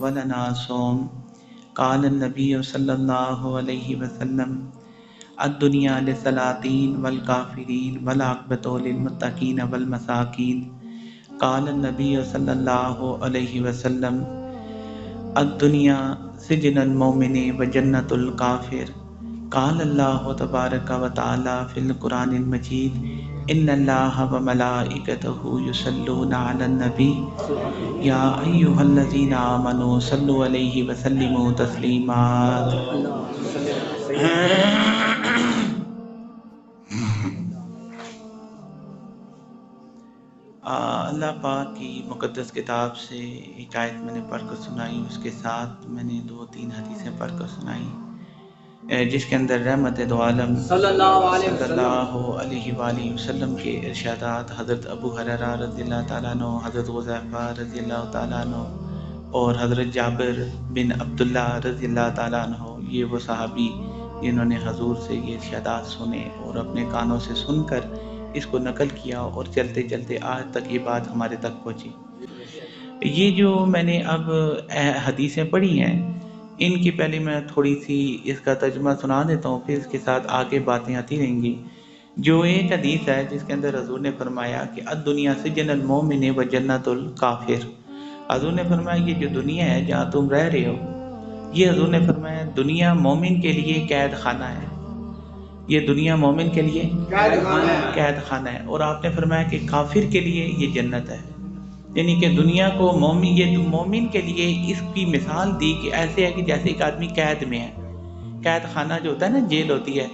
ولنا صوم قال النبی صلی اللہ علیہ وسلم الدنیا للسلاطین والکافرین والعاقبۃ للمتقین والمساکین قال النبی صلی اللہ علیہ وسلم الدنیا سجن المومن وجنۃ الکافر قال اللہ تبارک و تعالی فی القرآن المجید ان اللہ وملائکتہ یصلون علی النبی یا ایھا الذین آمنوا صلوا علیہ وسلموا تسلیما۔ اللہ پاک کی مقدس کتاب سے ایک آیت میں نے پڑھ کر سنائی، اس کے ساتھ میں نے 2-3 حدیثیں پڑھ کر سنائی، جس کے اندر رحمت دو عالم صلی اللہ علیہ وآلہ وسلم کے ارشادات، حضرت ابو ہریرہ رضی اللہ تعالیٰ عنہ، حضرت حذیفہ رضی اللہ تعالیٰ عنہ اور حضرت جابر بن عبداللہ رضی اللہ تعالیٰ عنہ، یہ وہ صحابی جنہوں نے حضور سے یہ ارشادات سنے اور اپنے کانوں سے سن کر اس کو نقل کیا، اور چلتے چلتے آج تک یہ بات ہمارے تک پہنچی۔ یہ جو میں نے اب حدیثیں پڑھی ہیں، ان کی پہلے میں تھوڑی سی اس کا ترجمہ سنا دیتا ہوں، پھر اس کے ساتھ آگے باتیں آتی رہیں گی۔ جو ایک حدیث ہے جس کے اندر حضور نے فرمایا کہ الدنیا سجن المومن و جنت الکافر، حضور نے فرمایا یہ جو دنیا ہے جہاں تم رہ رہے ہو، یہ حضور نے فرمایا دنیا مومن کے لیے قید خانہ ہے، یہ دنیا مومن کے لیے قید خانہ ہے، اور آپ نے فرمایا کہ کافر کے لیے یہ جنت ہے۔ یعنی کہ دنیا کو مومن کے لیے اس کی مثال دی کہ ایسے ہے کہ جیسے ایک آدمی قید میں ہے، قید خانہ جو ہوتا ہے نا، جیل ہوتی ہے،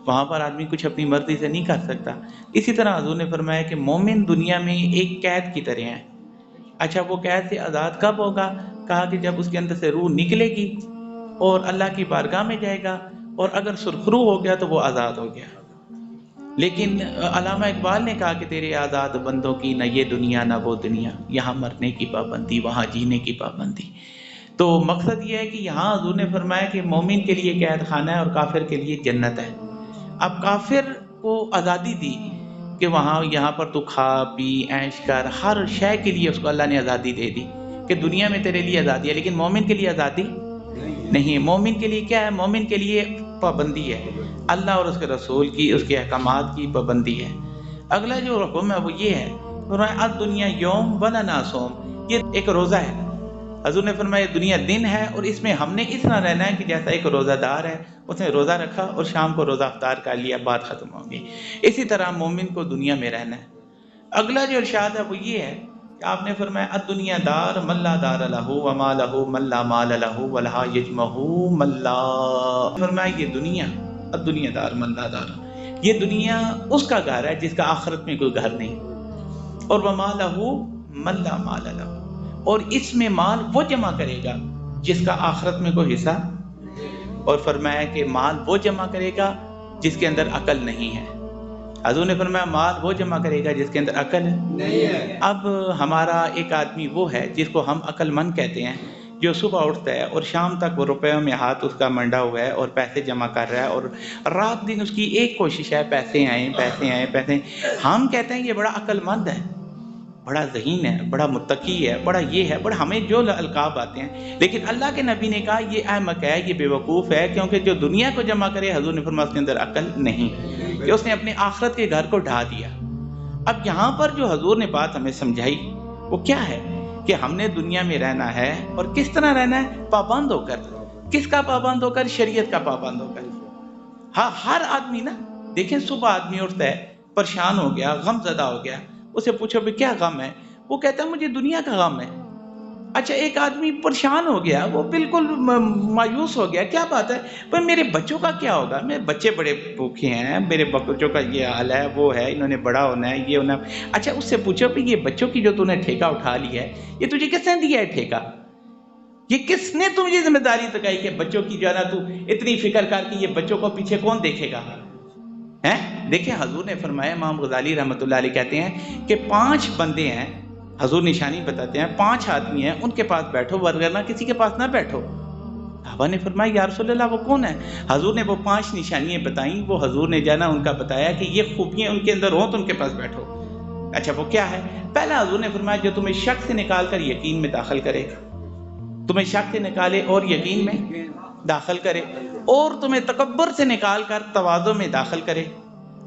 وہاں پر آدمی کچھ اپنی مرضی سے نہیں کر سکتا، اسی طرح حضور نے فرمایا کہ مومن دنیا میں ایک قید کی طرح ہے۔ اچھا، وہ قید سے آزاد کب ہوگا؟ کہا کہ جب اس کے اندر سے روح نکلے گی اور اللہ کی بارگاہ میں جائے گا، اور اگر سرخرو ہو گیا تو وہ آزاد ہو گیا۔ لیکن علامہ اقبال نے کہا کہ تیرے آزاد بندوں کی نہ یہ دنیا نہ وہ دنیا، یہاں مرنے کی پابندی وہاں جینے کی پابندی۔ تو مقصد یہ ہے کہ یہاں حضور نے فرمایا کہ مومن کے لیے قید خانہ ہے اور کافر کے لیے جنت ہے۔ اب کافر کو آزادی دی کہ یہاں پر تو کھا پی عیش کر، ہر شے کے لیے اس کو اللہ نے آزادی دے دی کہ دنیا میں تیرے لیے آزادی ہے، لیکن مومن کے لیے آزادی نہیں ہے۔ مومن کے لیے کیا ہے؟ مومن کے لیے پابندی ہے، اللہ اور اس کے رسول کی، اس کے احکامات کی پابندی ہے۔ اگلا جو حکم ہے وہ یہ ہے، الدنیا یوم ولنا صوم، یہ ایک روزہ ہے۔ حضور نے فرمایا دنیا دن ہے، اور اس میں ہم نے اس طرح رہنا ہے کہ جیسا ایک روزہ دار ہے، اس نے روزہ رکھا اور شام کو روزہ افطار کر لیا، بات ختم ہو گئی۔ اسی طرح مومن کو دنیا میں رہنا ہے۔ اگلا جو ارشاد ہے وہ یہ ہے کہ آپ نے فرمایا الدنیا دار من لا دار لہ وما لہ من لا مال لہ ولہا یجمع من لا، فرمایا یہ دنیا الدنیا دار من لا دار، یہ دنیا اس کا گھر ہے جس کا آخرت میں کوئی گھر نہیں، اور وما لہ من لا مال لہ، اور اس میں مال وہ جمع کرے گا جس کا آخرت میں کوئی حصہ، اور فرمایا کہ مال وہ جمع کرے گا جس کے اندر عقل نہیں ہے۔ حضور نے فرمایا مال وہ جمع کرے گا جس کے اندر عقل نہیں ہے۔ اب ہمارا ایک آدمی وہ ہے جس کو ہم عقل مند کہتے ہیں، جو صبح اٹھتا ہے اور شام تک وہ روپیوں میں ہاتھ اس کا منڈا ہوا ہے اور پیسے جمع کر رہا ہے، اور رات دن اس کی ایک کوشش ہے پیسے آئیں پیسے آئیں پیسے آئیں۔ ہم کہتے ہیں یہ بڑا عقل مند ہے، بڑا ذہین ہے، بڑا متقی ہے، بڑا یہ ہے، بڑا ہمیں جو القاب آتے ہیں، لیکن اللہ کے نبی نے کہا یہ احمق ہے، یہ بے وقوف ہے، کیونکہ جو دنیا کو جمع کرے، حضور نے فرمایا اس کے اندر عقل نہیں، کہ اس نے اپنے آخرت کے گھر کو ڈھا دیا۔ اب یہاں پر جو حضور نے بات ہمیں سمجھائی وہ کیا ہے کہ ہم نے دنیا میں رہنا ہے، اور کس طرح رہنا ہے؟ پابند ہو کر۔ کس کا پابند ہو کر؟ شریعت کا پابند ہو کر۔ ہاں، ہر آدمی نا، دیکھیں صبح آدمی اٹھتا ہے پریشان ہو گیا، غم زدہ ہو گیا، اسے پوچھو بھی کیا غم ہے؟ وہ کہتا ہے مجھے دنیا کا غم ہے۔ اچھا، ایک آدمی پریشان ہو گیا، وہ بالکل مایوس ہو گیا، کیا بات ہے؟ پر میرے بچوں کا کیا ہوگا؟ میرے بچے بڑے بھوکے ہیں، میرے بچوں کا یہ حال ہے، وہ ہے، انہوں نے بڑا ہونا ہے، یہ ہونا ہے۔ اچھا، اس سے پوچھو کہ یہ بچوں کی جو تو نے ٹھیکہ اٹھا لیا ہے، یہ تجھے کس نے دیا ہے ٹھیکہ؟ یہ کس نے تمہیں ذمہ داری تکائی کہ بچوں کی جو ہے نا تو اتنی فکر کر کے یہ بچوں کو پیچھے کون دیکھے گا؟ دیکھیں حضور نے فرمایا، امام غزالی رحمۃ اللہ علیہ کہتے ہیں کہ 5 بندے ہیں، حضور نشانی بتاتے ہیں، 5 آدمی ہیں، ان کے پاس بیٹھو، ورنہ کسی کے پاس نہ بیٹھو۔ صحابہ نے فرمایا یا رسول اللہ وہ کون ہے؟ حضور نے وہ 5 نشانیاں بتائیں، وہ حضور نے جانا ان کا بتایا کہ یہ خوبیاں ان کے اندر ہوں تو ان کے پاس بیٹھو۔ اچھا، وہ کیا ہے؟ پہلا حضور نے فرمایا جو تمہیں شک سے نکال کر یقین میں داخل کرے گا، تمہیں شک سے نکالے اور یقین میں داخل کرے، اور تمہیں تکبر سے نکال کر تواضع میں داخل کرے،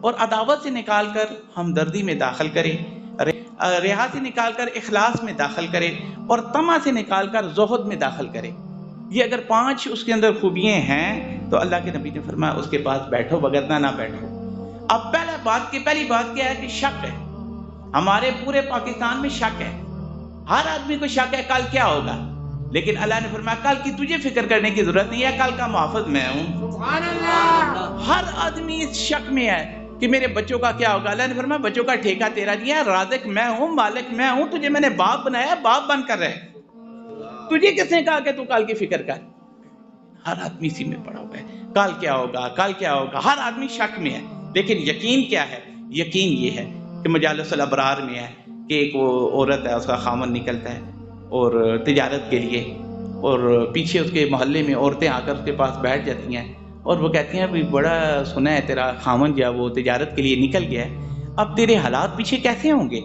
اور عداوت سے نکال کر ہمدردی میں داخل کرے، ریا سے نکال کر اخلاص میں داخل کرے، اور طمع سے نکال کر زہد میں داخل کرے۔ یہ اگر 5 اس کے اندر خوبیاں ہیں تو اللہ کے نبی نے فرمایا اس کے پاس بیٹھو، وگرنہ نہ بیٹھو۔ اب پہلی بات کیا ہے کہ شک ہے۔ ہمارے پورے پاکستان میں شک ہے، ہر آدمی کو شک ہے کل کیا ہوگا، لیکن اللہ نے فرمایا کل کی تجھے فکر کرنے کی ضرورت نہیں ہے، کل کا محافظ میں ہوں۔ سبحان اللہ۔ ہر آدمی اس شک میں ہے کہ میرے بچوں کا کیا ہوگا۔ اللہ نے فرمایا بچوں کا ٹھیکہ تیرا نہیں ہے، رازق میں ہوں، مالک میں ہوں، تجھے میں نے باپ بنایا، باپ بن کر رہے، تجھے کس نے کہا کہ تو کل کی فکر کر۔ ہر آدمی اسی میں پڑا ہوا ہے، کل کیا ہوگا، کل کیا ہوگا، ہر آدمی شک میں ہے۔ لیکن یقین کیا ہے؟ یقین یہ ہے کہ مجالس الابرار میں ہے کہ ایک وہ عورت ہے، اس کا خامن نکلتا ہے اور تجارت کے لیے، اور پیچھے اس کے محلے میں عورتیں آ کر اس کے پاس بیٹھ جاتی ہیں اور وہ کہتی ہیں بڑا سنا ہے تیرا خامن جو ہے وہ تجارت کے لیے نکل گیا ہے، اب تیرے حالات پیچھے کیسے ہوں گے،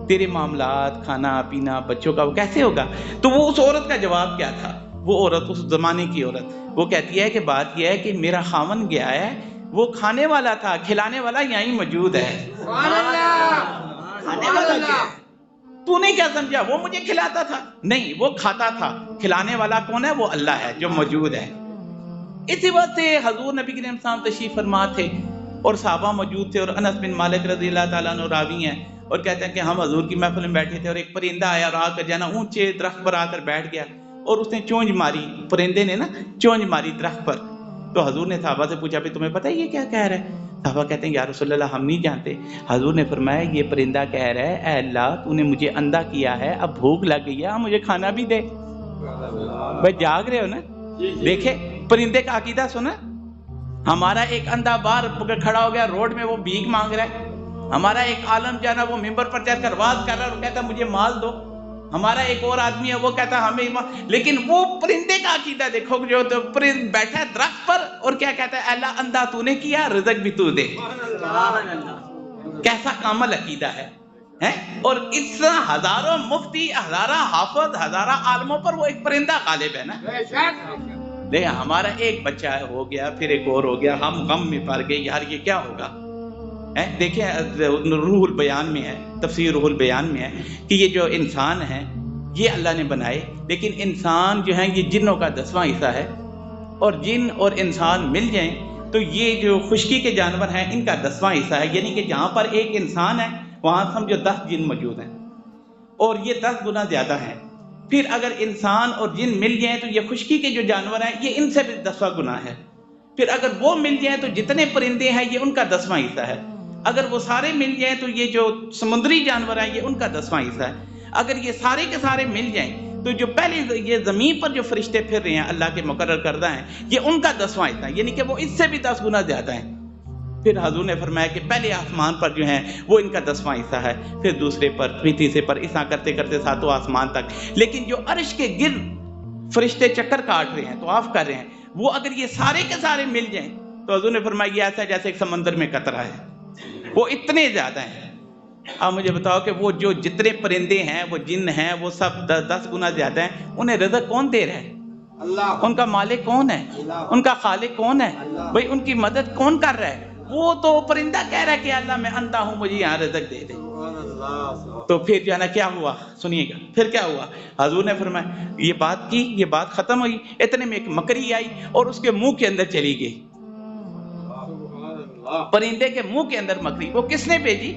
تیرے معاملات، کھانا پینا، بچوں کا وہ کیسے ہوگا؟ تو وہ اس عورت کا جواب کیا تھا؟ وہ عورت، اس زمانے کی عورت، وہ کہتی ہے کہ بات یہ ہے کہ میرا خامن گیا ہے، وہ کھانے والا تھا، کھلانے والا یہیں موجود ہے۔ کھانے والا کیا ہے؟ تو نے کیا سمجھا وہ مجھے کھلاتا تھا؟ نہیں، وہ کھاتا تھا۔ کھلانے والا کون ہے؟ وہ اللہ ہے جو موجود ہے۔ اسی وقت سے حضور نبی کریم صلی اللہ علیہ وسلم تشریف فرما تھے اور صحابہ موجود تھے، اور انس بن مالک رضی اللہ تعالیٰ عنہ راوی ہیں اور کہتے ہیں کہ ہم حضور کی محفل میں بیٹھے تھے اور ایک پرندہ آیا اور آ کر جانا اونچے درخت پر آ کر بیٹھ گیا اور اس نے چونچ ماری، پرندے نے نا چونچ ماری درخت پر۔ تو حضور نے صحابہ سے پوچھا بھی تمہیں پتہ ہے یہ کیا کہہ رہا ہے؟ صحابہ کہتے ہیں یا رسول اللہ ہم نہیں جانتے۔ حضور نے فرمایا یہ پرندہ کہہ رہا ہے اے اللہ تو نے مجھے اندھا کیا ہے، اب بھوک لگ گئی ہے، مجھے کھانا بھی دے۔ بھائی جاگ رہے ہو نا؟ دیکھیں پرندے کا عقیدہ سنا۔ ہمارا ایک اندھا باہر کھڑا ہو گیا روڈ میں، وہ بھیک مانگ رہا ہے۔ ہمارا ایک عالم جو ہے نا وہ ممبر پر چڑھ کر واز کر رہا ہے اور کہتا ہے مجھے مال دو۔ ہمارا ایک اور آدمی ہے وہ کہتا ہے ہمیں، لیکن وہ پرندے کا عقیدہ دیکھو جو تو پرند بیٹھا ہے درخت پر اور کیا کہتا ہے اللہ اندھا تو نے کیا، رزق بھی تو دے۔ کیسا کامل عقیدہ ہے۔ اور اس طرح ہزاروں مفتی، ہزارہ حافظ، ہزارہ عالموں پر وہ ایک پرندہ غالب ہے نا۔ دیکھیں ہمارا ایک بچہ ہو گیا، پھر ایک اور ہو گیا، ہم غم میں پڑ گئے یار یہ کیا ہوگا۔ دیکھیں روح البیان میں ہے، تفسیر روح البیان میں ہے کہ یہ جو انسان ہیں یہ اللہ نے بنائے، لیکن انسان جو ہیں یہ جنوں کا 10واں حصہ ہے، اور جن اور انسان مل جائیں تو یہ جو خشکی کے جانور ہیں ان کا 10واں حصہ ہے، یعنی کہ جہاں پر ایک انسان ہے وہاں سمجھو 10 جن موجود ہیں، اور یہ 10 گنا زیادہ ہیں۔ پھر اگر انسان اور جن مل جائیں تو یہ خشکی کے جو جانور ہیں یہ ان سے بھی 10واں گنا ہے۔ پھر اگر وہ مل جائیں تو جتنے پرندے ہیں یہ ان کا 10واں حصہ ہے۔ اگر وہ سارے مل جائیں تو یہ جو سمندری جانور ہیں یہ ان کا 10واں حصہ ہے۔ اگر یہ سارے کے سارے مل جائیں تو جو پہلے یہ زمین پر جو فرشتے پھر رہے ہیں اللہ کے مقرر کردہ ہیں یہ ان کا 10واں حصہ ہے، یعنی کہ وہ اس سے بھی 10 گنا زیادہ ہیں۔ پھر حضور نے فرمایا کہ پہلے آسمان پر جو ہیں وہ ان کا 10واں حصہ ہے، پھر دوسرے پر، پھر تیسرے پر، اس طرح کرتے کرتے 7واں آسمان تک۔ لیکن جو عرش کے گرد فرشتے چکر کاٹ رہے ہیں، طواف کر رہے ہیں، وہ اگر یہ سارے کے سارے مل جائیں تو حضور نے فرمایا یہ ایسا جیسے ایک سمندر میں قطرہ ہے، وہ اتنے زیادہ ہیں۔ اب مجھے بتاؤ کہ وہ جو جتنے پرندے ہیں، وہ جن ہیں، وہ سب 10 گنا زیادہ ہیں، انہیں رزق کون دے رہا ہے؟ اللہ۔ ان کا مالک کون ہے؟ ان کا خالق کون ہے؟ بھئی ان کی مدد کون کر رہا ہے؟ وہ تو پرندہ کہہ رہا ہے کہ اللہ میں اندھا ہوں مجھے یہاں رزق دے دے۔ تو پھر جو ہے نا کیا ہوا سنیے گا، پھر کیا ہوا؟ حضور نے فرمایا یہ بات کی، یہ بات ختم ہوئی، اتنے میں ایک مکڑی آئی اور اس کے منہ کے اندر چلی گئی۔ پرندے کے منہ کے اندر مکڑی، وہ کس نے بھیجی؟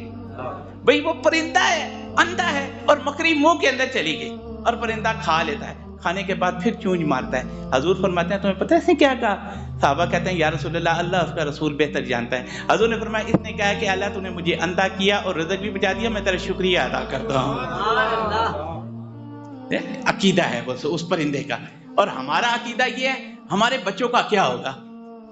بھئی وہ پرندہ ہے، اندھا ہے، اور مکڑی منہ کے اندر چلی گئی اور پرندہ کھا لیتا ہے، کھانے کے بعد پھر چونچ مارتا ہے۔ حضور فرماتے ہیں تمہیں پتہ ہے اس نے کیا کہا؟ صحابہ کہتے ہیں یا رسول اللہ اللہ اس کا رسول بہتر جانتا ہے۔ حضور نے فرمایا اس نے کہا کہ اللہ تو نے مجھے اندھا کیا اور رزق بھی بچا دیا، میں تیرا شکریہ ادا کرتا ہوں۔ عقیدہ ہے بس اس پرندے کا۔ اور ہمارا عقیدہ یہ ہے ہمارے بچوں کا کیا ہوگا؟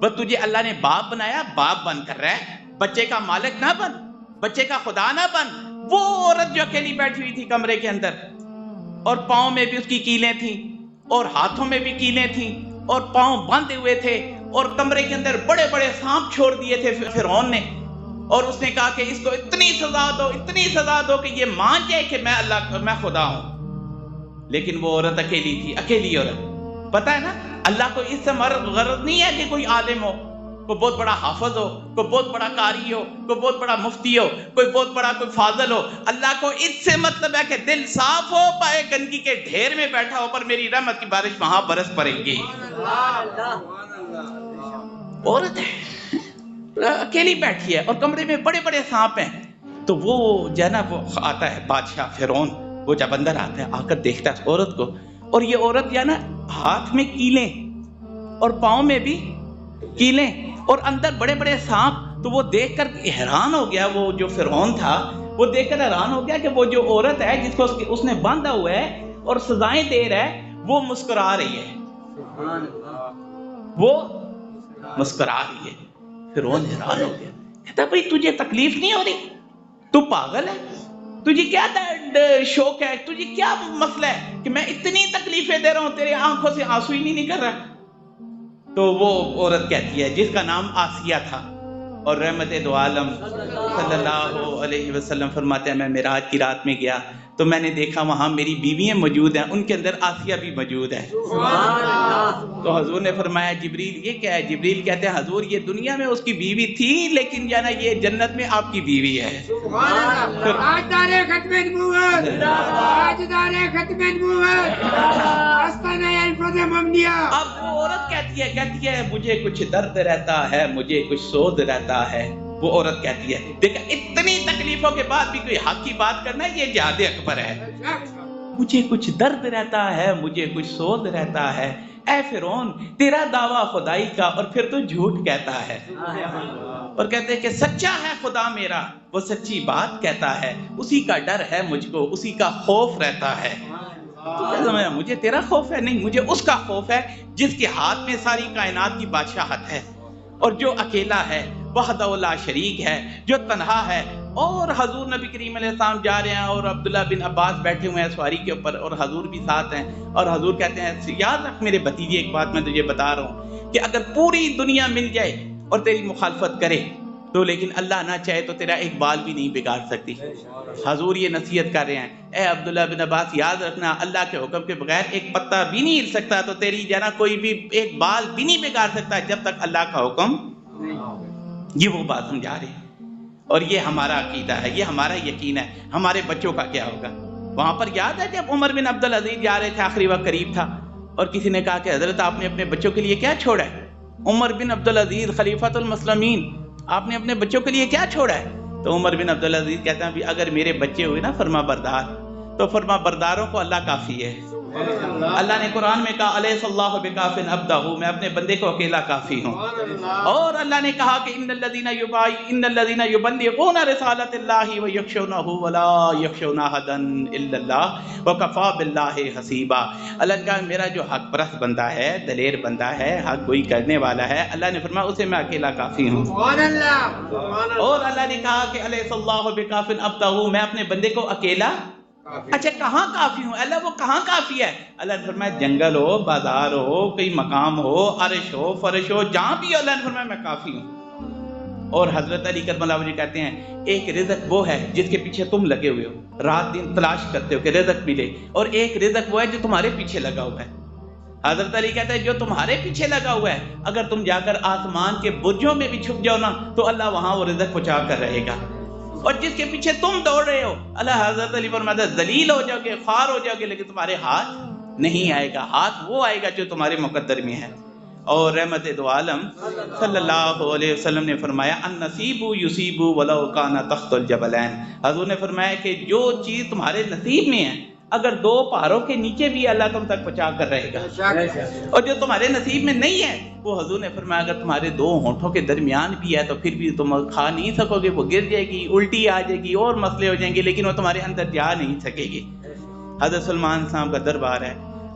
بس تجھے اللہ نے باپ بنایا، باپ بن کر رہے، بچے کا مالک نہ بن، بچے کا خدا نہ بن۔ وہ عورت جو اکیلی بیٹھی ہوئی تھی کمرے کے اندر اور پاؤں میں بھی اس کی کیلیں تھیں اور ہاتھوں میں بھی کیلیں تھیں اور پاؤں باندھے ہوئے تھے اور کمرے کے اندر بڑے بڑے سانپ چھوڑ دیے تھے فرعون نے، اور اس نے کہا کہ اس کو اتنی سزا دو، اتنی سزا دو کہ یہ مان جائے کہ میں خدا ہوں۔ لیکن وہ عورت اکیلی تھی، اکیلی عورت. پتہ ہے نا اللہ کو اس سے غرض نہیں ہے کہ کوئی عالم ہو، کوئی بہت بڑا حافظ ہو، کوئی بہت بڑا قاری ہو، کوئی بہت بڑا مفتی ہو، کوئی بہت بڑا کوئی فاضل ہو. اللہ کو اس سے مطلب ہے کہ دل صاف ہو، پائے گندگی کے ڈھیر میں بیٹھا ہو، پر میری رحمت کی بارش وہاں برس پڑے گی. عورت ہے، اکیلی بیٹھی ہے اور کمرے میں بڑے بڑے سانپ ہیں. تو وہ جو ہے نا وہ آتا ہے بادشاہ فرعون، وہ جب اندر آتا ہے آ کر دیکھتا ہے عورت کو، اور یہ عورت جو ہے نا ہاتھ میں کیلیں اور پاؤں میں بھی کیلیں اور اندر بڑے بڑے سانپ. تو وہ دیکھ کر حیران ہو گیا، وہ جو فرعون تھا وہ دیکھ کر حیران ہو گیا کہ وہ جو عورت ہے جس کو اس نے باندھا ہوا ہے اور سزائیں دے رہا ہے وہ مسکرا رہی ہے، وہ مسکرا رہی ہے. فرعون حیران ہو گیا، کہتا بھئی تجھے تکلیف نہیں ہو رہی؟ تو پاگل ہے؟ تجھے کیا شوق ہے؟ تجھے کیا مسئلہ ہے کہ میں اتنی تکلیفیں دے رہا ہوں، تیرے آنکھوں سے آنسو ہی نہیں نکل رہا؟ تو وہ عورت کہتی ہے جس کا نام آسیہ تھا، اور رحمت دو عالم صلی اللہ علیہ وسلم فرماتے ہیں میں معراج کی رات میں گیا تو میں نے دیکھا وہاں میری بیویاں موجود ہیں، ان کے اندر آسیہ بھی موجود ہے. تو حضور نے فرمایا جبریل یہ کیا ہے؟ جبریل کہتے ہیں حضور یہ دنیا میں اس کی بیوی تھی، لیکن جانا یہ جنت میں آپ کی بیوی ہے. تاجدار ختم نبوت، تاجدار ختم نبوت، آستانہ الفاظ محمدیہ. اب وہ عورت کہتی ہے مجھے کچھ درد رہتا ہے، مجھے کچھ سوز رہتا ہے. وہ عورت کہتی ہے دیکھا اتنی تکلیفوں کے بعد بھی کوئی حق کی بات کرنا یہ جہاد اکبر ہے. مجھے کچھ درد رہتا ہے، مجھے کچھ سوز رہتا ہے. اے فرعون تیرا دعویٰ خدائی کا اور پھر تو جھوٹ کہتا ہے. اور کہتے ہیں کہ سچا ہے خدا میرا، وہ سچی بات کہتا ہے، اسی کا ڈر ہے مجھ کو، اسی کا خوف رہتا ہے. مجھے تیرا خوف ہے؟ نہیں، مجھے اس کا خوف ہے جس کے ہاتھ میں ساری کائنات کی بادشاہت ہے، اور جو اکیلا ہے، وحدہ لا شریک ہے، جو تنہا ہے. اور حضور نبی کریم علیہ السلام جا رہے ہیں اور عبداللہ بن عباس بیٹھے ہوئے ہیں سواری کے اوپر، اور حضور بھی ساتھ ہیں. اور حضور کہتے ہیں یاد رکھ میرے بھتیجے ایک بات میں تجھے بتا رہا ہوں کہ اگر پوری دنیا مل جائے اور تیری مخالفت کرے تو لیکن اللہ نہ چاہے تو تیرا ایک بال بھی نہیں بگاڑ سکتی. حضور یہ نصیحت کر رہے ہیں اے عبداللہ بن عباس یاد رکھنا اللہ کے حکم کے بغیر ایک پتا بھی نہیں ہل سکتا، تو تیری جانا کوئی بھی ایک بال بھی نہیں بگاڑ سکتا جب تک اللہ کا حکم. یہ وہ بات سمجھا رہے ہیں اور یہ ہمارا عقیدہ ہے، یہ ہمارا یقین ہے. ہمارے بچوں کا کیا ہوگا؟ وہاں پر یاد ہے جب عمر بن عبدالعزیز جا رہے تھے، آخری وقت قریب تھا، اور کسی نے کہا کہ حضرت آپ نے اپنے بچوں کے لیے کیا چھوڑا ہے؟ عمر بن عبدالعزیز خلیفۃ المسلمین، آپ نے اپنے بچوں کے لیے کیا چھوڑا ہے؟ تو عمر بن عبدالعزیز کہتے ہیں اگر میرے بچے ہوئے نا فرما بردار، تو فرما برداروں کو اللہ کافی ہے. اللہ نے قرآن میں کہا الیس اللہ بکاف عبدہ، میں اپنے بندے کو اکیلا کافی ہوں. اور اللہ نے کہا کہ ان الذین یبلغون رسالۃ اللہ ویخشونہ ولا یخشون احدا الا اللہ وکفی باللہ حسیبا. اللہ نے کہا میرا جو حق پرست بندہ ہے، دلیر بندہ ہے، حق گوئی کرنے والا ہے، اللہ نے فرمایا اسے میں اکیلا کافی ہوں. اور اللہ نے کہا کہ الیس اللہ بکاف عبدہ، میں اپنے بندے کو اکیلا. اچھا کہاں کافی ہوں اللہ؟ وہ کہاں کافی ہے؟ اللہ نے فرمایا جنگل ہو، بازار ہو، کوئی مقام ہو، عرش ہو، فرش ہو، جہاں بھی ہو، اللہ نے فرمایا میں کافی ہوں. اور حضرت علی کرم اللہ وجہ کہتے ہیں ایک رزق وہ ہے جس کے پیچھے تم لگے ہوئے ہو، رات دن تلاش کرتے ہو کہ رزق ملے، اور ایک رزق وہ ہے جو تمہارے پیچھے لگا ہوا ہے. حضرت علی کہتے ہیں جو تمہارے پیچھے لگا ہوا ہے اگر تم جا کر آسمان کے برجوں میں بھی چھپ جاؤ نا تو اللہ وہاں وہ رزق پہنچا کر رہے گا. اور جس کے پیچھے تم دوڑ رہے ہو، اللہ حضرت علی فرماتا ہے ذلیل ہو جاؤ گے، خوار ہو جاؤ گے، لیکن تمہارے ہاتھ نہیں آئے گا، ہاتھ وہ آئے گا جو تمہارے مقدر میں ہے. اور رحمت دو عالم صلی اللہ علیہ وسلم نے فرمایا النصیب یصیب ولو کان تحت الجبلین. حضور نے فرمایا کہ جو چیز تمہارے نصیب میں ہے اگر دو پہاڑوں کے نیچے بھی اللہ تم تک پہنچا کر رہے گا، اور جو تمہارے نصیب میں نہیں ہے وہ حضور نے فرمایا اگر تمہارے دو ہونٹوں کے درمیان بھی ہے تو پھر بھی تم کھا نہیں سکو گے، وہ گر جائے گی، الٹی آ جائے گی اور مسئلے ہو جائیں گے، لیکن وہ تمہارے اندر جا نہیں سکے گی. حضرت سلمان صاحب کا دربار ہے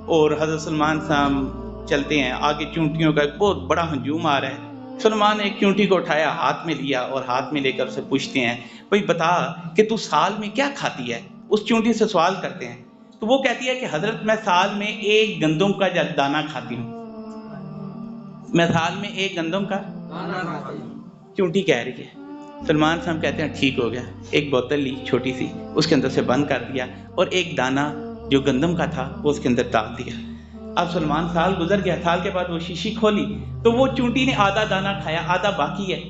اور حضرت سلمان صاحب چلتے ہیں، آگے چونٹیوں کا ایک بہت بڑا ہجوم آ رہا ہے. سلمان نے ایک چونٹی کو اٹھایا، ہاتھ میں لیا اور ہاتھ میں لے کر اسے پوچھتے ہیں بھئی بتا کہ تو سال میں کیا کھاتی ہے؟ اس چونٹی سے سوال کرتے ہیں تو وہ کہتی ہے کہ حضرت میں سال میں ایک گندم کا دانہ کھاتی ہوں، میں سال میں ایک گندم کا چونٹی کہہ رہی ہے. سلمان صاحب کہتے ہیں ٹھیک ہو گیا، ایک بوتل لی چھوٹی سی، اس کے اندر سے بند کر دیا اور ایک دانہ جو گندم کا تھا وہ اس کے اندر ڈال دیا. اب سلمان سال گزر گیا, سال کے بعد وہ شیشی کھولی تو وہ چونٹی نے آدھا دانہ کھایا, آدھا باقی ہے.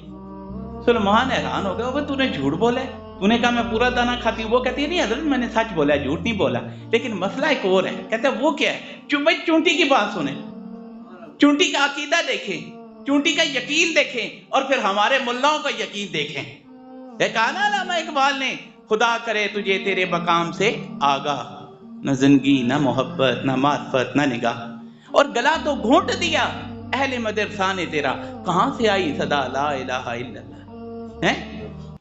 سلمان حیران ہو گیا, وہ تو نے جھوٹ بولا ہے, تو نے کہا میں پورا دانہ کھاتی ہوں. وہ کہتی ہے نہیں حضرت میں نے سچ بولا ہے, جھوٹ نہیں بولا. لیکن مسئلہ ایک اور ہے. کہتا ہے وہ کیا ہے؟ بھائی چونٹی کی بات سنیں, چونٹی کا عقیدہ دیکھیں, چونٹی کا یقین دیکھیں, اور پھر ہمارے ملاؤں کا یقین دیکھیں. ایک آنا علامہ اقبال نے, خدا کرے تجھے تیرے مقام سے آگاہ, نہ زندگی نہ محبت نہ معرفت نہ نگاہ, اور گلا تو گھونٹ دیا اہل مدرسہ نے تیرا, کہاں سے آئی صدا لا الہ الا اللہ.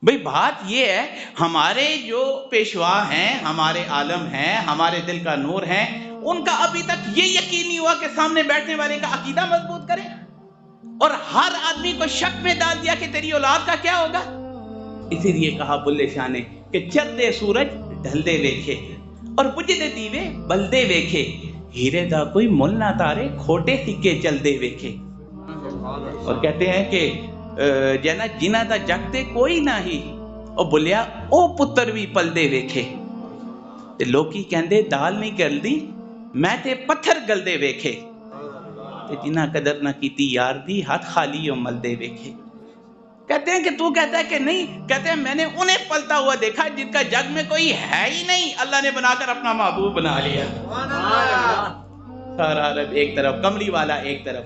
بھئی بات یہ ہے, ہمارے جو پیشوا ہیں, ہمارے عالم ہیں, ہمارے دل کا نور ہیں, ان کا ابھی تک یہ یقین نہیں ہوا کہ سامنے بیٹھنے والے کا عقیدہ مضبوط کرے, اور ہر آدمی کو شک میں ڈال دیا کہ تیری اولاد کا کیا ہوگا. اسی لیے کہا بلے شاہ نے کہ چڑھتے سورج ڈھلدے ویکھے اور بجھدے دیوے بلدے ویکھے, ہیرے دا کوئی مل نہ تارے کھوٹے سکے چلدے ویکھے. اور کہتے ہیں کہ جنا جنہ دا جگتے کوئی نہ ہی, اور بولیا او پتر بھی پلدے ویکھے. تے لوکی کہندے دال نہیں گلدی, میں تے پتھر گلدے ویکھے. تے جنہ قدر نہ کیتی یار دی, ہاتھ خالی او ملدے ویکھے. کہتے ہیں کہ تو کہتا ہے کہ نہیں, کہتے ہیں میں نے انہیں پلتا ہوا دیکھا جن کا جگ میں کوئی ہے ہی نہیں, اللہ نے بنا کر اپنا محبوب بنا لیا. سارا عرب ایک طرف, کملی والا ایک طرف.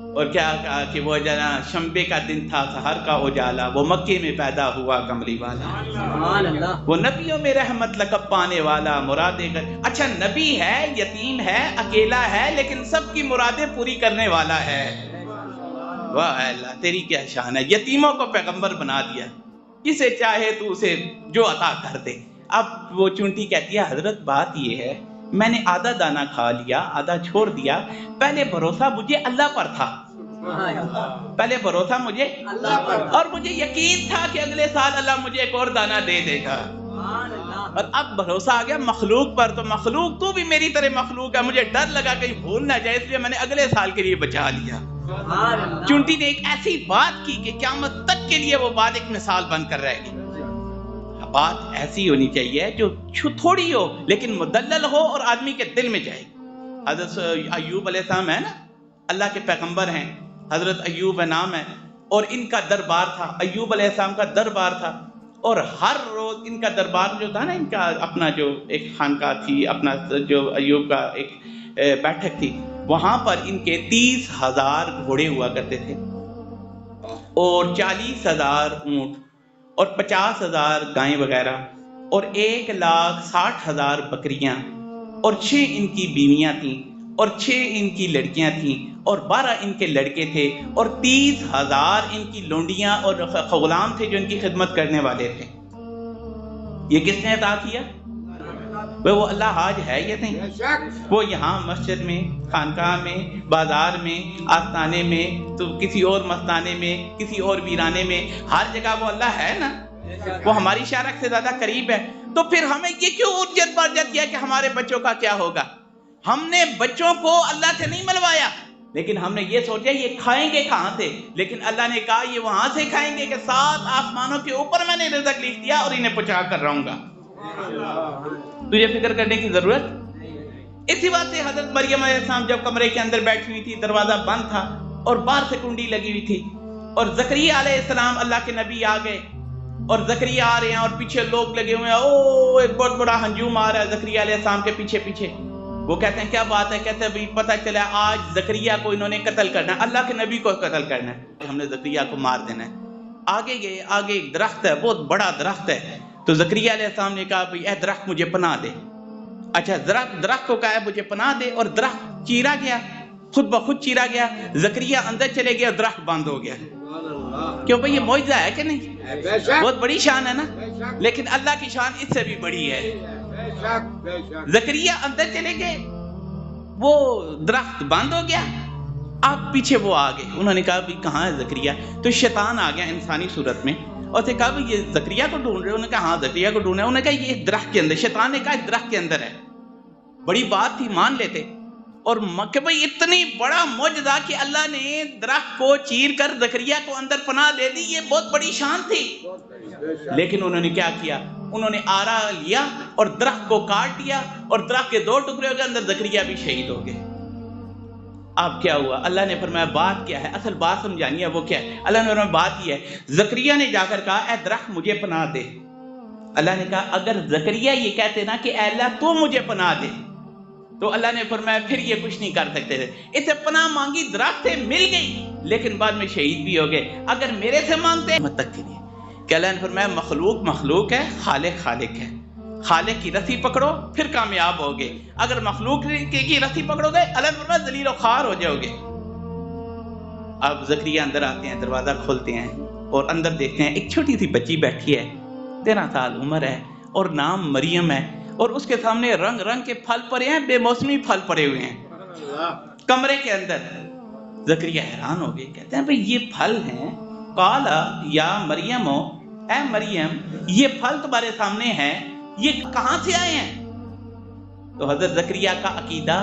اور کیا کہا کہ وہ جنا شنبے کا دن تھا, سحر کا اجالا, وہ مکے میں پیدا ہوا کملی والا, وہ نبیوں میں رحمت لقب پانے والا, مرادیں. اچھا نبی ہے, یتیم ہے, اکیلا ہے, لیکن سب کی مرادیں پوری کرنے والا ہے. واہ اللہ تیری کیا شان ہے, یتیموں کو پیغمبر بنا دیا, جسے چاہے تو اسے جو عطا کر دے. اب وہ چونٹی کہتی ہے حضرت بات یہ ہے, میں نے آدھا دانہ کھا لیا, آدھا چھوڑ دیا. پہلے بھروسہ مجھے اللہ پر تھا, پہلے بھروسہ مجھے اللہ پر, اور مجھے یقین تھا کہ اگلے سال اللہ مجھے ایک اور دانہ دے دے گا. اور اب بھروسہ آ گیا مخلوق پر, تو مخلوق تو بھی میری طرح مخلوق ہے, مجھے ڈر لگا کہیں بھول نہ جائے, اس لیے میں نے اگلے سال کے لیے بچا لیا. چونٹی نے ایک ایسی بات کی کہ قیامت تک کے لیے وہ بات ایک مثال بن کر رہے گی. بات ایسی ہونی چاہیے جو تھوڑی ہو لیکن مدلل ہو اور آدمی کے دل میں جائے. حضرت ایوب علیہ السلام ہے نا, اللہ کے پیغمبر ہیں, حضرت ایوب نام ہے, اور ان کا دربار تھا, ایوب علیہ السلام کا دربار تھا. اور ہر روز ان کا دربار جو تھا نا, ان کا اپنا جو ایک خانقاہ تھی, اپنا جو ایوب کا ایک بیٹھک تھی, وہاں پر ان کے 30,000 گھوڑے ہوا کرتے تھے, اور 40,000 اونٹ, اور 50,000 گائیں وغیرہ, اور 1,60,000 بکریاں, اور 6 ان کی بیویاں تھیں, اور 6 ان کی لڑکیاں تھیں, اور 12 ان کے لڑکے تھے, اور 30,000 ان کی لونڈیاں اور غلام تھے جو ان کی خدمت کرنے والے تھے. یہ کس نے عطا کیا؟ وہ اللہ حاج ہے یہ نہیں, وہ یہاں مسجد میں, خانقاہ میں, بازار میں, آستانے میں, تو کسی اور مستانے میں, کسی اور ویرانے میں, ہر جگہ وہ اللہ ہے نا, وہ ہماری شارک سے زیادہ قریب ہے. تو پھر ہمیں یہ کیوں ارجت برجت کیا کہ ہمارے بچوں کا کیا ہوگا؟ ہم نے بچوں کو اللہ سے نہیں ملوایا, لیکن ہم نے یہ سوچا یہ کھائیں گے کہاں سے, لیکن اللہ نے کہا یہ وہاں سے کھائیں گے کہ 7 آسمانوں کے اوپر میں نے رزق لکھ دیا اور انہیں پہنچا کر رہوں گا. تجھے فکر کرنے کی ضرورت. اسی بات سے حضرت مریم علیہ السلام جب کمرے کے اندر بیٹھی ہوئی تھی, دروازہ بند تھا اور باہر سے کنڈی لگی ہوئی تھی, اور زکریا علیہ السلام اللہ کے نبی آ گئے, اور زکریا آ رہے ہیں اور پیچھے لوگ لگے ہوئے ہیں, او ایک بہت بڑا ہنجوم آ رہا ہے زکریا علیہ السلام کے پیچھے پیچھے. وہ کہتے ہیں کیا بات ہے؟ کہتے ہیں پتہ چلا آج زکریا کو انہوں نے قتل کرنا ہے, اللہ کے نبی کو قتل کرنا ہے, ہم نے زکریا کو مار دینا ہے. آگے گئے, آگے ایک درخت ہے, بہت بڑا درخت ہے, تو زکریا علیہ السلام نے کہا اے درخت مجھے پناہ دے. اچھا درخت کو کہا ہے مجھے پناہ دے, اور درخت چیرا گیا, خود بخود چیرا گیا. زکریا اندر چلے گیا, درخت بند ہو گیا. کیوں بھئی یہ معجزہ ہے کہ نہیں؟ بہت بڑی شان ہے نا, لیکن اللہ کی شان اس سے بھی بڑی ہے. زکریا اندر چلے گئے, وہ درخت بند ہو گیا. اب پیچھے وہ آ گئے, انہوں نے کہا کہاں ہے زکریا؟ تو شیطان آ گیا انسانی صورت میں, اور سے کہا یہ زکریا کو ڈھونڈ رہے ہو؟ انہوں نے کہا ہاں زکریا کو ڈھونڈ رہے ہیں. انہوں نے کہا یہ درخت کے اندر, شیطان نے کہا اس درخت کے اندر ہے. بڑی بات تھی, مان لیتے. اور کہ بھئی اتنی بڑا معجزہ کہ اللہ نے درخت کو چیر کر زکریا کو اندر پناہ دے دی, یہ بہت بڑی شان تھی. لیکن انہوں نے کیا کیا؟ انہوں نے آرا لیا اور درخت کو کاٹ دیا اور درخت کے 2 ٹکڑے ہو گئے، اندر زکریا بھی شہید ہو گئے۔ اب کیا ہوا؟ اللہ نے فرمایا بات کیا ہے، اصل بات سمجھانی ہے، وہ کیا ہے؟ اللہ نے فرمایا بات یہ ہے، زکریا نے جا کر کہا اے درخت مجھے پناہ دے۔ اللہ نے کہا اگر زکریا یہ کہتے نا کہ اے اللہ تو مجھے پناہ دے، تو اللہ نے فرمایا پھر یہ کچھ نہیں کر سکتے تھے۔ اسے پناہ مانگی، درخت سے مل گئی، لیکن بعد میں شہید بھی ہو گئے۔ اگر میرے سے مانگتے مت تک کے لیے کہ اللہ نے فرمایا مخلوق مخلوق ہے، خالق خالق ہے، خالق کی رسی پکڑو پھر کامیاب ہوگے، اگر مخلوق کی رسی پکڑو گے اللہ نے فرمایا ذلیل و خوار ہو جاؤ گے۔ اب زکریا اندر آتے ہیں، دروازہ کھولتے ہیں اور اندر دیکھتے ہیں ایک چھوٹی سی بچی بیٹھی ہے، 13 سال عمر ہے اور نام مریم ہے، اور اس کے سامنے رنگ رنگ کے پھل پڑے ہیں، بے موسمی پھل پڑے ہوئے ہیں کمرے کے اندر۔ زکریا حیران ہو گئے، کہتے ہیں بھئی یہ پھل ہیں، قال یا مریم، اے مریم یہ پھل تمہارے سامنے ہیں، یہ کہاں سے آئے ہیں؟ تو حضرت زکریا کا عقیدہ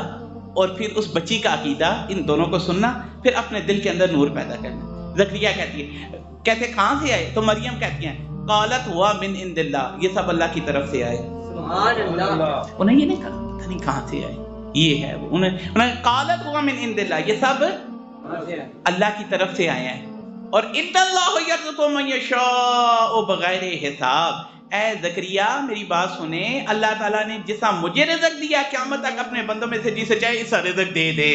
اور پھر اس بچی کا عقیدہ، ان دونوں کو سننا، پھر اپنے دل کے اندر نور پیدا کرنا۔ زکریا کہتی ہے، کہتے کہاں سے آئے؟ تو مریم کہتی ہیں قالت ہوا من عند اللہ، یہ سب اللہ کی طرف سے آئے۔ سبحان اللہ۔ انہیں یہ نہیں کہا پتہ نہیں کہاں سے آئے، یہ ہے وہ، انہیں قالت ہوا من عند اللہ، یہ سب اللہ کی طرف سے آئے ہیں۔ اور ان اللہ یرزق من یشاء بغیر حساب، اے زکریا میری بات سنیں، اللہ تعالیٰ نے جسا مجھے رزق دیا، قیامت تک اپنے بندوں میں سے جسے چاہے اسا رزق دے دے۔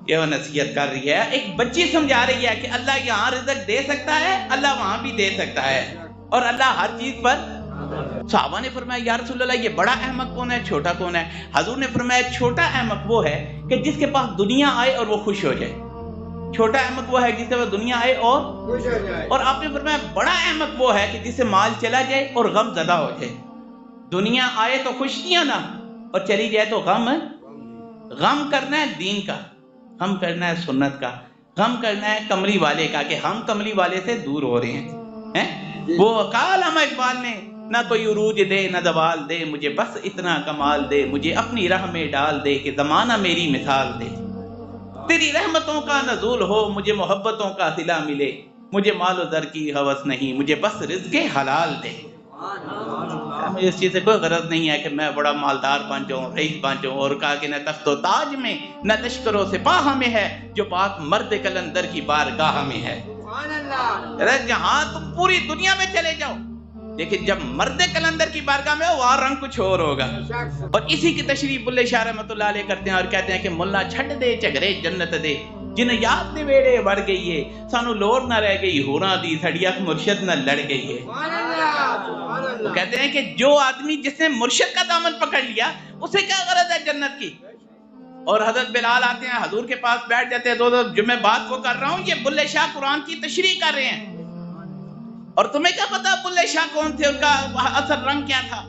یہ وہ نصیحت کر رہی ہے، ایک بچی سمجھا رہی ہے کہ اللہ یہاں رزق دے سکتا ہے، اللہ وہاں بھی دے سکتا ہے، اور اللہ ہر چیز پر۔ صحابہ نے فرمایا یا رسول اللہ یہ بڑا احمق کون ہے، چھوٹا کون ہے؟ حضور نے فرمایا چھوٹا احمق وہ ہے کہ جس کے پاس دنیا آئے اور وہ خوش ہو جائے، چھوٹا احمق وہ ہے جس کے پاس دنیا آئے اور خوش ہو جائے، اور آپ نے فرمایا بڑا احمق وہ ہے کہ جس سے مال چلا جائے اور غم زدہ ہو جائے۔ دنیا آئے تو خوشیاں نہ، اور چلی جائے تو غم کرنا ہے دین کا، غم کرنا ہے سنت کا، غم کرنا ہے کملی والے کا کہ ہم کملی والے سے دور ہو رہے ہیں۔ وہ کہا علامہ اقبال نے، نہ کوئی عروج دے نہ زوال دے، مجھے بس اتنا کمال دے، مجھے اپنی راہ میں ڈال دے کہ زمانہ میری مثال دے، تیری رحمتوں کا نزول ہو، مجھے محبتوں کا صلہ ملے، مجھے مال و زر کی ہوس نہیں، مجھے بس رزق حلال دے۔ مجھے اس چیز سے کوئی غرض نہیں ہے کہ میں بڑا مالدار بن جاؤں، رئیس بن جاؤں، اور کہا کہ نہ تخت و تاج میں نہ لشکر و سپاہ میں ہے جو بات مرد کلندر کی بارگاہ میں ہے۔ جہاں تم پوری دنیا میں چلے جاؤ، لیکن جب مرد کلندر کی بارگاہ میں ہو وہاں رنگ کچھ اور ہوگا۔ اور اسی کی تشریح بلے شاہ رحمۃ اللہ علیہ کرتے ہیں اور کہتے ہیں کہ ملا چھٹ دے جھگڑے جنت دے، جن یاد نے ویڑے بڑھ گئی ہے، سانو لوڑ نہ رہ گئی ہوراں دی، سڑی اکھ مرشد نہ لڑ گئی ہے۔ وہ کہتے ہیں کہ جو آدمی جس نے مرشد کا دامن پکڑ لیا اسے کیا غرض ہے جنت کی۔ اور حضرت بلال آتے ہیں حضور کے پاس بیٹھ جاتے ہیں، جو میں بات کو کر رہا ہوں یہ بلے شاہ قرآن کی تشریح کر رہے ہیں، اور تمہیں کیا پتا بلے شاہ کون تھے، ان کا اصل رنگ کیا تھا،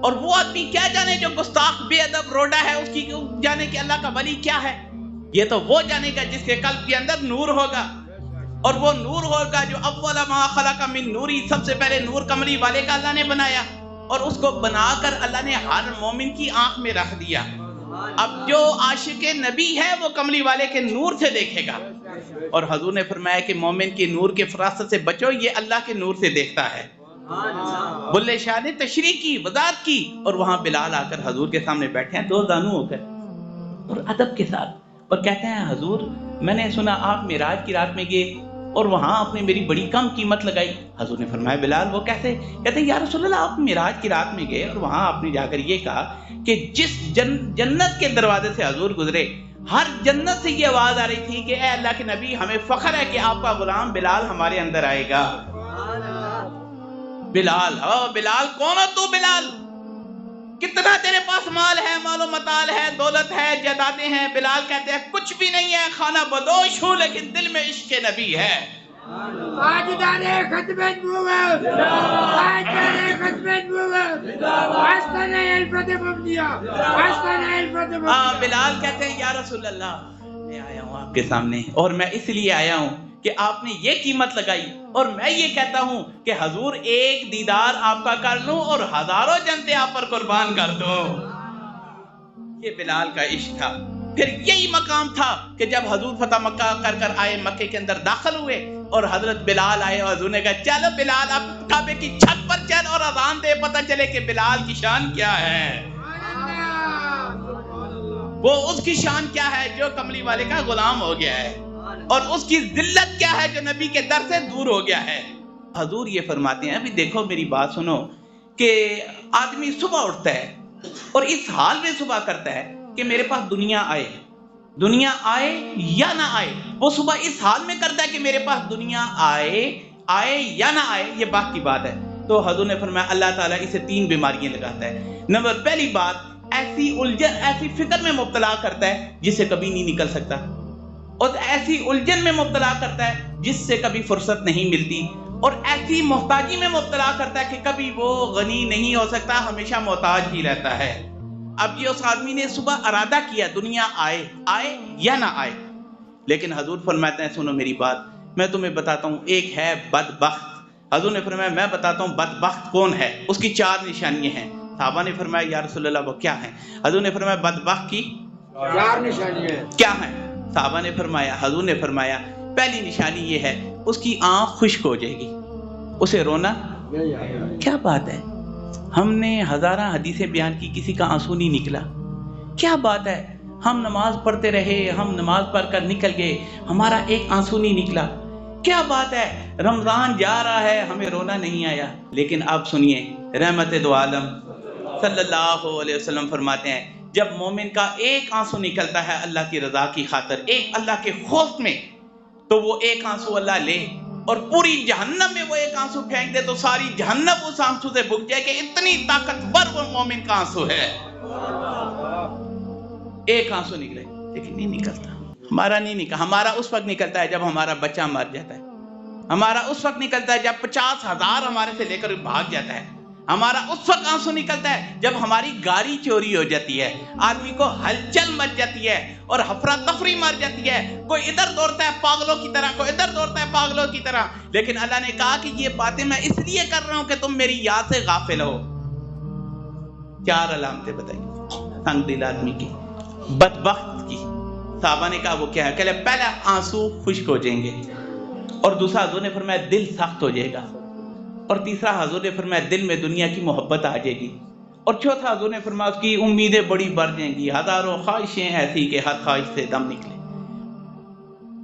اور وہ آدمی کیا جانے جو گستاخ بے ادب روڈا ہے، اس کی جانے کہ اللہ کا ولی کیا ہے۔ یہ تو وہ جانے گا جس کے قلب کے اندر نور ہوگا، اور وہ نور ہوگا جو اول ما خلق من نوری، سب سے پہلے نور کملی والے کا اللہ نے بنایا، اور اس کو بنا کر اللہ نے ہر مومن کی آنکھ میں رکھ دیا۔ اب جو عاشق نبی ہے وہ کملی والے کے نور سے دیکھے گا، اور حضور نے فرمایا کہ مومن کے نور کے فراست سے بچو، یہ اللہ کے نور سے دیکھتا ہے۔ بلے شاہ نے تشریح کی، وضاحت کی، اور وہاں بلال آ کر حضور کے سامنے بیٹھے ہیں 2 زانو ہو کر اور ادب کے ساتھ، اور کہتے ہیں حضور میں نے سنا آپ معراج کی رات میں گئے اور وہاں آپ نے میری بڑی کم قیمت لگائی۔ حضور نے فرمایا بلال وہ کیسے؟ کہتے ہیں یا رسول اللہ آپ معراج کی رات میں گئے اور وہاں آپ نے جا کر یہ کہا کہ جس جنت کے دروازے سے حضور گزرے، ہر جنت سے یہ آواز آ رہی تھی کہ اے اللہ کے نبی ہمیں فخر ہے کہ آپ کا غلام بلال ہمارے اندر آئے گا۔ بلال، بلال کون ہو تو؟ بلال کتنا تیرے پاس مال ہے، مال و متال ہے، دولت ہے، جائیدادیں ہیں؟ بلال کہتے ہیں کچھ بھی نہیں ہے، خانہ بدوش ہوں لیکن دل میں عشق نبی ہے۔ تاجدار ختم نبوت، تاجدار ختم نبوت، آستانہ الفتح ممدیہ، آستانہ الفتح ممدیہ۔ بلال کہتے ہیں یا رسول اللہ میں آیا ہوں آپ کے سامنے، اور میں اس لیے آیا ہوں کہ آپ نے یہ قیمت لگائی، اور میں یہ کہتا ہوں کہ حضور ایک دیدار آپ کا کر لوں اور ہزاروں جنتیں آپ پر قربان کر دوں۔ یہ بلال کا عشق تھا۔ پھر یہی مقام تھا کہ جب حضور فتح مکہ کر آئے، مکے کے اندر داخل ہوئے، اور حضرت بلال آئے اور حضور نے کہا چلو بلال اب کعبے کی چھت پر چل اور اذان دے، پتہ چلے کہ بلال کی شان کیا ہے، وہ اس کی شان کیا ہے جو کملی والے کا غلام ہو گیا ہے، اور اس کی ذلت کیا ہے جو نبی کے در سے دور ہو گیا ہے۔ حضور یہ فرماتے ہیں، ابھی دیکھو میری بات سنو، کہ آدمی صبح اٹھتا ہے اور اس حال میں صبح کرتا ہے کہ میرے پاس دنیا آئے یا نہ آئے، وہ صبح اس حال میں کرتا ہے کہ میرے پاس دنیا آئے یا نہ آئے، یہ بات کی بات ہے۔ تو حضور نے فرمایا اللہ تعالیٰ اسے 3 بیماریاں لگاتا ہے۔ نمبر پہلی بات، ایسی الجھن ایسی فکر میں مبتلا کرتا ہے جس سے کبھی نہیں نکل سکتا، اور ایسی الجھن میں مبتلا کرتا ہے جس سے کبھی فرصت نہیں ملتی، اور ایسی محتاجی میں مبتلا کرتا ہے کہ کبھی وہ غنی نہیں ہو سکتا، ہمیشہ محتاج ہی رہتا ہے۔ اب یہ اس آدمی نے صبح ارادہ کیا دنیا آئے یا نہ آئے، لیکن حضور فرماتے ہیں سنو میری بات، میں تمہیں بتاتا ہوں، ایک ہے بدبخت۔ حضور نے فرمایا میں بتاتا ہوں بدبخت کون ہے، اس کی 4 نشانیاں ہیں۔ صحابہ نے فرمایا یا رسول اللہ وہ کیا ہیں؟ حضور نے فرمایا بدبخت کی 4 نشانیاں کیا ہیں؟ صحابہ نے فرمایا، حضور نے فرمایا پہلی نشانی یہ ہے اس کی آنکھ خشک ہو جائے گی، اسے رونا کیا بات ہے، ہم نے ہزارہ حدیثیں بیان کی، کسی کا آنسو نہیں نکلا، کیا بات ہے، ہم نماز پڑھتے رہے، ہم نماز پڑھ کر نکل گئے، ہمارا ایک آنسو نہیں نکلا، کیا بات ہے، رمضان جا رہا ہے ہمیں رونا نہیں آیا۔ لیکن اب سنیے، رحمت دو عالم صلی اللہ علیہ وسلم فرماتے ہیں جب مومن کا ایک آنسو نکلتا ہے اللہ کی رضا کی خاطر، ایک اللہ کے خوف میں، تو وہ ایک آنسو اللہ لے اور پوری جہنم میں وہ ایک آنسو پھینک دے تو ساری جہنم اس آنسو سے بھگ جائے کہ اتنی طاقتور وہ مومن کا آنسو ہے۔ ایک آنسو نکلے لیکن نہیں نکلتا، ہمارا نہیں نکلتا، ہمارا اس وقت نکلتا ہے جب ہمارا بچہ مر جاتا ہے، ہمارا اس وقت نکلتا ہے جب 50,000 ہمارے سے لے کر بھاگ جاتا ہے، ہمارا اس وقت آنسو نکلتا ہے جب ہماری گاڑی چوری ہو جاتی ہے، آدمی کو ہلچل مچ جاتی ہے اور افراتفری مر جاتی ہے، کوئی ادھر دوڑتا ہے پاگلوں کی طرح، کوئی ادھر دوڑتا ہے پاگلوں کی طرح، لیکن اللہ نے کہا کہ یہ باتیں میں اس لیے کر رہا ہوں کہ تم میری یاد سے غافل ہو۔ 4 علامتیں بتائیے تنگ دل آدمی کی، بدبخت کی۔ صحابہ نے کہا وہ کیا ہے؟ کہ پہلا آنسو خشک ہو جائیں گے، اور دوسرا حضور نے فرمایا دل سخت ہو جائے گا، اور تیسرا حضور نے فرمایا دل میں دنیا کی محبت آ جائے گی، اور چوتھا حضور نے فرمایا اس کی امیدیں بڑی بڑھ جائیں گی، ہزاروں خواہشیں ایسی کہ ہر خواہش سے دم نکلے۔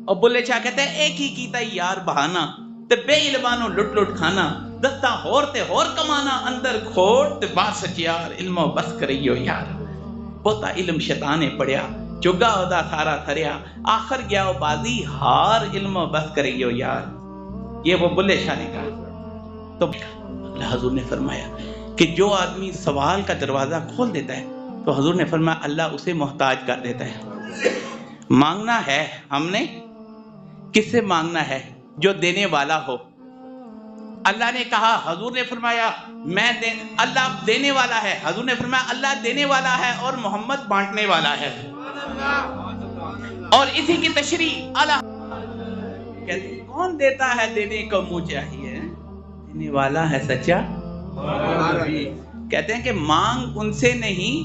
اور بلے شاہ کہتے ہیں ایک ہی کیتا یار بہانا تے بے علمانو لٹ لٹ کھانا، دستا ہور تے ہور کمانا، اندر کھوڑ تے باہر سچیار، علم و بس کریو یار، بہتا علم شیطانے پڑیا، چگا ہودا سارا تھریا، آخر گیا وہ بازی ہار، علم و بس کریو یار۔ یہ وہ بلے شاہ نے کہا۔ تو حضور نے فرمایا کہ جو آدمی سوال کا دروازہ کھول دیتا ہے تو حضور نے فرمایا اللہ اسے محتاج کر دیتا ہے۔ مانگنا ہے ہم نے کس سے مانگنا ہے؟ جو دینے والا ہو۔ اللہ نے کہا، حضور نے فرمایا اللہ دینے والا ہے، حضور نے فرمایا اللہ دینے والا ہے اور محمد بانٹنے والا ہے، اور اسی کی تشریح اللہ کہتے کون دیتا ہے دینے کو منہ چاہیے، دینے والا ہے سچا۔ کہتے ہیں کہ مانگ ان سے نہیں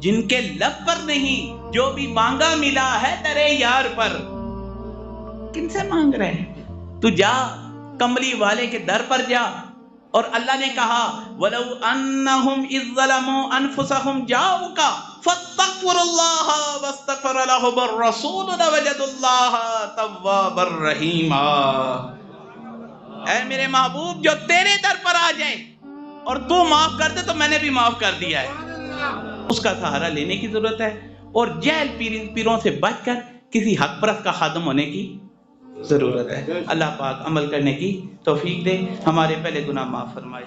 جن کے لب پر نہیں، جو بھی مانگا ملا ہے تیرے یار پر۔ کن سے مانگ رہے ہیں؟ تو جا کملی والے کے در پر جا، اور اللہ نے کہا وَلَوْ أَنَّهُمْ إِذْ ظَلَمُوا أَنفُسَهُمْ جَاءُوكَ فَاسْتَغْفِرُوا اللَّهَ وَاسْتَغْفَرَ لَهُمُ الرَّسُولُ لَوَجَدُوا اللَّهَ تَوَّابًا رَحِيمًا۔ اے میرے محبوب جو تیرے در پر آ جائے اور تو معاف کر دے تو میں نے بھی معاف کر دیا ہے، اس کا سہارا لینے کی ضرورت ہے، اور جہل پیروں سے بچ کر کسی حق پرست کا خادم ہونے کی ضرورت ہے۔ اللہ پاک عمل کرنے کی توفیق دے، ہمارے پہلے گناہ معاف فرمائے۔